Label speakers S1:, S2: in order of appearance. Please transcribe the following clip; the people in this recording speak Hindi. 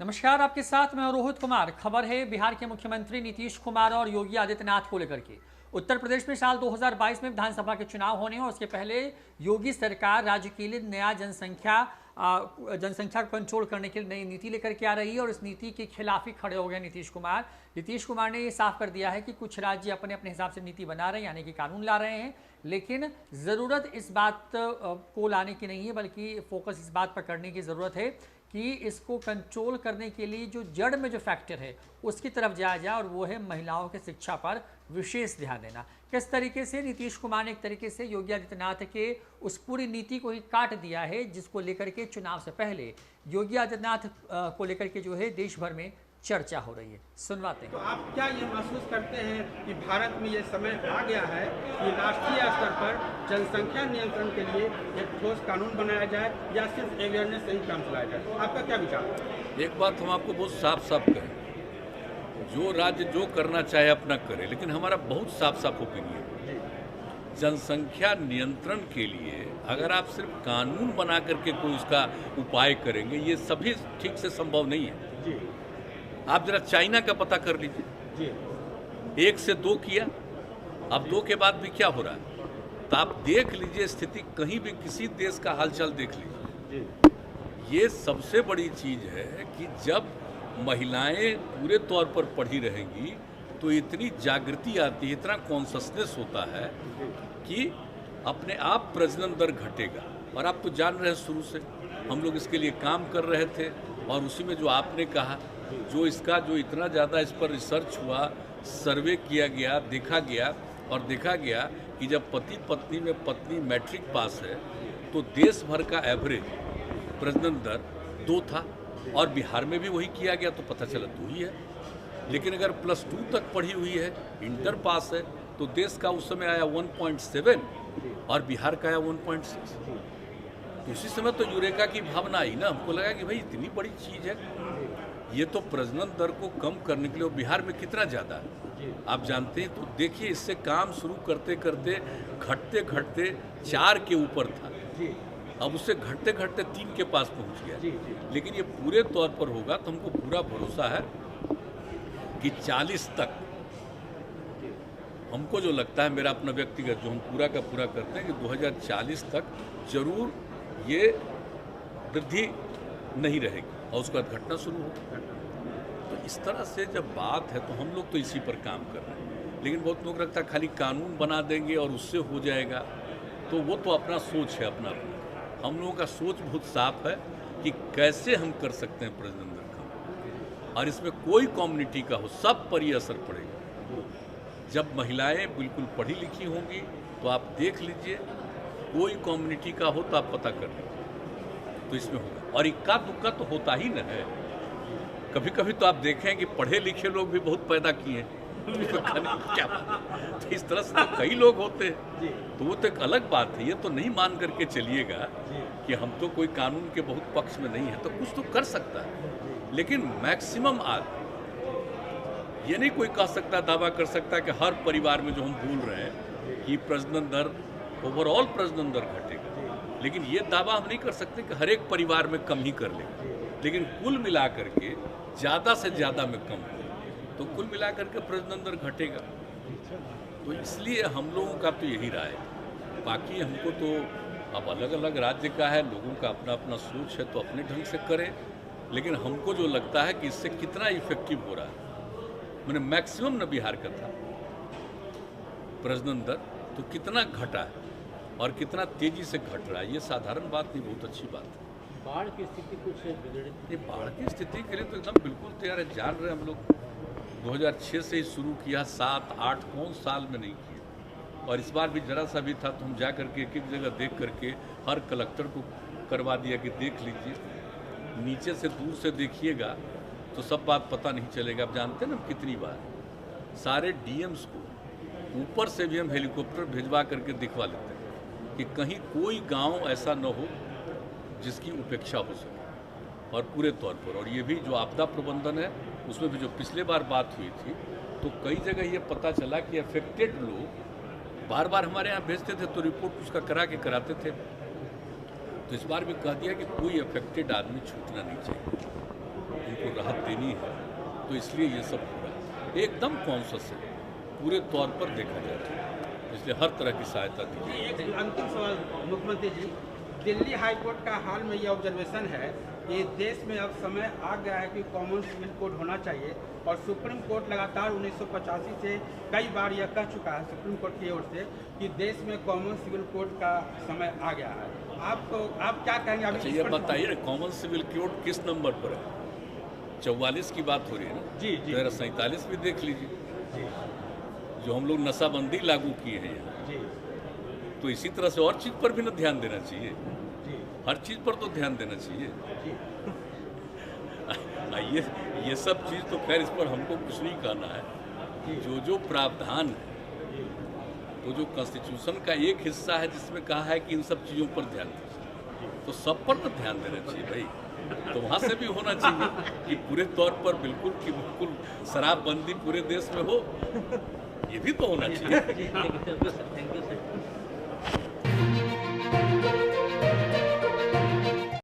S1: नमस्कार, आपके साथ मैं रोहित कुमार। खबर है बिहार के मुख्यमंत्री नीतीश कुमार और योगी आदित्यनाथ को लेकर के। उत्तर प्रदेश में साल 2022 में विधानसभा के चुनाव होने और उसके पहले योगी सरकार राज्य के लिए नया जनसंख्या को कंट्रोल करने के लिए नई नीति लेकर के आ रही है और इस नीति के खिलाफ ही खड़े हो गए नीतीश कुमार। नीतीश कुमार ने ये साफ कर दिया है कि कुछ राज्य अपने अपने हिसाब से नीति बना रहे हैं, यानी कि कानून ला रहे हैं, लेकिन ज़रूरत इस बात को लाने की नहीं है, बल्कि फोकस इस बात पर करने की ज़रूरत है कि इसको कंट्रोल करने के लिए जो जड़ में जो फैक्टर है उसकी तरफ जाया जाए, और वो है महिलाओं की शिक्षा पर विशेष ध्यान देना। किस तरीके से नीतीश कुमार ने एक तरीके से योगी आदित्यनाथ के उस पूरी नीति को ही काट दिया है, जिसको लेकर के चुनाव से पहले योगी आदित्यनाथ को लेकर के जो है देश भर में चर्चा हो रही है। सुनवाते हैं।
S2: तो आप क्या ये महसूस करते हैं कि भारत में ये समय आ गया है कि राष्ट्रीय स्तर पर जनसंख्या नियंत्रण के लिए एक ठोस कानून बनाया जाए, या सिर्फ अवेयरनेस से ही काम चलाया जाए? आपका क्या विचार है?
S3: एक बात हम आपको बहुत साफ साफ कहें, जो राज्य जो करना चाहे अपना करे, लेकिन हमारा बहुत साफ साफ ओपिनियन है, जनसंख्या नियंत्रण के लिए अगर आप सिर्फ कानून बना करके कोई उसका उपाय करेंगे, ये सभी ठीक से संभव नहीं है।
S2: जी।
S3: आप जरा चाइना का पता कर लीजिए, 1 से 2 किया, अब 2 के बाद भी क्या हो रहा है, तो आप देख लीजिए स्थिति, कहीं भी किसी देश का हालचाल देख लीजिए। ये सबसे बड़ी चीज़ है कि जब महिलाएं पूरे तौर पर पढ़ी रहेंगी तो इतनी जागृति आती है, इतना कॉन्शसनेस होता है कि अपने आप प्रजनन दर घटेगा। और आप तो जान रहे हैं, शुरू से हम लोग इसके लिए काम कर रहे थे, और उसी में जो आपने कहा, जो इतना ज़्यादा इस पर रिसर्च हुआ, सर्वे किया गया, देखा गया कि जब पति पत्नी में पत्नी मैट्रिक पास है तो देश भर का एवरेज प्रजनन दर 2 था, और बिहार में भी वही किया गया तो पता चला 2 ही है। लेकिन अगर +2 तक पढ़ी हुई है, इंटर पास है, तो देश का उस समय आया 1.7 और बिहार का आया 1.6। तो उसी समय तो यूरेका की भावना आई ना, हमको लगा कि भाई इतनी बड़ी चीज़ है, ये तो प्रजनन दर को कम करने के लिए। बिहार में कितना ज़्यादा है आप जानते हैं, तो देखिए इससे काम शुरू करते करते घटते घटते 4 के ऊपर था, अब उससे घटते घटते 3 के पास पहुंच गया। लेकिन ये पूरे तौर पर होगा तो हमको पूरा भरोसा है कि 40 तक, हमको जो लगता है, मेरा अपना व्यक्तिगत जो हम पूरा का पूरा करते हैं कि 2040 तक जरूर ये वृद्धि नहीं रहेगी और उसके बाद घटना शुरू होगी। तो इस तरह से जब बात है तो हम लोग तो इसी पर काम कर रहे हैं, लेकिन बहुत लोग रखता है खाली कानून बना देंगे और उससे हो जाएगा, तो वो तो अपना सोच है अपना। हम लोगों का सोच बहुत साफ है कि कैसे हम कर सकते हैं प्रजनन दर कम, और इसमें कोई कम्युनिटी का हो, सब पर ही असर पड़ेगा। जब महिलाएं बिल्कुल पढ़ी लिखी होंगी तो आप देख लीजिए, कोई कम्युनिटी का हो तो आप पता कर लीजिए, तो इसमें होगा। और इक्का दुक्का तो होता ही न है, कभी कभी तो आप देखें कि पढ़े लिखे लोग भी बहुत पैदा किए तो क्या बात, तो इस तरह से तो कई लोग होते हैं, तो वो तो एक अलग बात है। ये तो नहीं मान करके चलिएगा कि हम तो कोई कानून के बहुत पक्ष में नहीं है, तो कुछ तो कर सकता है, लेकिन मैक्सिमम आज ये नहीं कोई कह सकता, दावा कर सकता कि हर परिवार में जो हम बोल रहे हैं कि प्रजनन दर, ओवरऑल प्रजनन दर घटेगा, लेकिन ये दावा हम नहीं कर सकते कि हर एक परिवार में कम ही कर लेगा, लेकिन कुल मिला करके ज़्यादा से ज़्यादा में कम हो, तो कुल मिला करके प्रजनन दर घटेगा। तो इसलिए हम लोगों का तो यही राय है। बाकी हमको तो अब अलग अलग राज्य का है, लोगों का अपना अपना सोच है, तो अपने ढंग से करें, लेकिन हमको जो लगता है कि इससे कितना इफेक्टिव हो रहा है, मैंने मैक्सिमम न बिहार का था प्रजनन दर, तो कितना घटा है और कितना तेजी से घट रहा है, ये साधारण बात नहीं, बहुत अच्छी बात है।
S4: बाढ़ की स्थिति कुछ बिगड़ी?
S3: ये बाढ़ की स्थिति के लिए तो एकदम बिल्कुल तैयार है, जान रहे हैं हम लोग 2006 से ही शुरू किया, 7-8 कौन साल में नहीं किया, और इस बार भी जरा सा भी था तो हम जा करके एक एक जगह देख करके हर कलेक्टर को करवा दिया कि देख लीजिए, नीचे से दूर से देखिएगा तो सब बात पता नहीं चलेगा। आप जानते हैं ना कितनी बार सारे डीएम्स को ऊपर से भी हम हेलीकॉप्टर भिजवा करके दिखवा लेते हैं कि कहीं कोई गांव ऐसा न हो जिसकी उपेक्षा हो सके, और पूरे तौर पर। और ये भी जो आपदा प्रबंधन है, उसमें भी जो पिछले बार बात हुई थी, तो कई जगह ये पता चला कि अफेक्टेड लोग बार बार हमारे यहाँ भेजते थे तो रिपोर्ट उसका करा के कराते थे, तो इस बार भी कह दिया कि कोई अफेक्टेड आदमी छूटना नहीं चाहिए। उनको राहत देनी है, तो इसलिए ये सब हो रहा है। एकदम कॉन्शस है, पूरे तौर पर देखा जा रहा है, इसलिए हर तरह की सहायता दी।
S2: एक अंतिम सवाल मुख्यमंत्री जी, दिल्ली हाईकोर्ट का हाल में ये ऑब्जर्वेशन है कि देश में अब समय आ गया है कि कॉमन सिविल कोड होना चाहिए, और सुप्रीम कोर्ट लगातार 1985 से कई बार यह कह चुका है सुप्रीम कोर्ट की ओर से कि देश में कॉमन सिविल कोड का समय आ गया है। आप क्या कहेंगे? अभी
S3: अच्छा, ये बताइए ना, कॉमन सिविल कोड किस नंबर पर है? 44 की बात हो रही है ना?
S2: जी जी।
S3: 47 भी देख लीजिए,
S2: जी
S3: जो हम लोग नशाबंदी लागू किए हैं यहाँ,
S2: जी
S3: तो इसी तरह से और चीज़ पर भी ना ध्यान देना चाहिए,
S2: जी
S3: हर चीज़ पर तो ध्यान देना चाहिए।
S2: जी।
S3: ये सब चीज़ तो खैर इस पर हमको कुछ नहीं कहना है। जो प्रावधान है, तो जो कॉन्स्टिट्यूशन का एक हिस्सा है जिसमें कहा है कि इन सब चीज़ों पर ध्यान दीजिए, तो सब पर ना ध्यान देना चाहिए भाई। तो वहाँ से भी होना चाहिए कि पूरे तौर पर बिल्कुल शराबबंदी पूरे देश में हो, ये भी तो होना चाहिए।
S4: Thank you sir.